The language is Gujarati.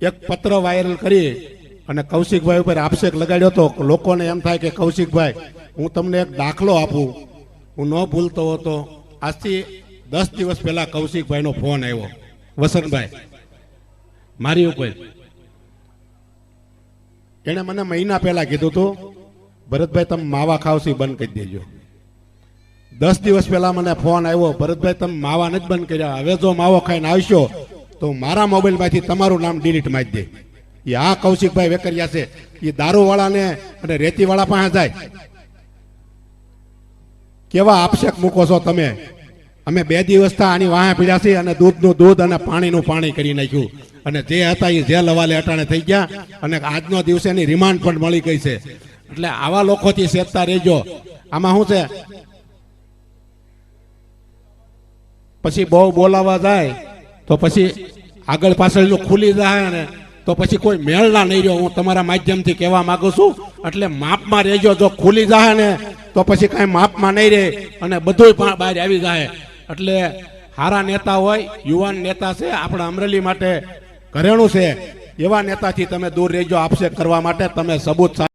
એક પત્ર વાયરલ કરી અને કૌશિકભાઈ ઉપર આક્ષેપ લગાડ્યો હતો. લોકોને એમ થાય કે કૌશિકભાઈ, હું તમને એક દાખલો આપું, હું ન ભૂલતો હતો. આજથી 10 દિવસ પહેલા કૌશિકભાઈનો ફોન આવ્યો, વસંતભાઈ મારી ઉપર. એને મને મહિના પહેલા કીધું હતું, ભરતભાઈ તમે માવા ખાવશી બંધ કરી દેજો. 10 દિવસ પહેલા મને ફોન આવ્યો, ભરતભાઈ તમે માવા નથી બંધ કર્યા, હવે જો માવો ખાઈને આવશો તો મારા મોબાઈલમાંથી તમારું નામ ડિલીટ મારી દે. એ આ કૌશિકભાઈ વેકરિયા છે. એ દારૂવાળાને અને રેતીવાળા પાસે જાય. કેવા આક્ષેપ મૂકો છો તમે? અમે 2 દિવસથી આની વાહે પીડ્યા છીએ અને દૂધનું દૂધ અને પાણીનું પાણી કરી નાખ્યું. અને જે હતા એ જેલ હવાલે અટાણે થઈ ગયા અને આજનો દિવસે એની રિમાન્ડ પણ મળી ગઈ છે. એટલે આવા લોકોથી સેજતા રહેજો. આમાં શું છે, પછી બહુ બોલાવા જાય તો પછી આગળ પાછળ જો ખુલી જાય ને તો પછી કોઈ મેળના નહીં રહ્યો. હું તમારા માધ્યમથી કહેવા માંગુ છું. એટલે માપમાં રહેજો. જો ખુલી જાય ને તો પછી કાંઈ માપમાં નહીં રહે અને બધું બહાર આવી જાય. એટલે સારા નેતા હોય, યુવાન નેતા છે, આપણા અમરેલી માટે ઘરેણું છે, એવા નેતાથી તમે દૂર રહેજો. આક્ષેપ કરવા માટે તમે સબૂત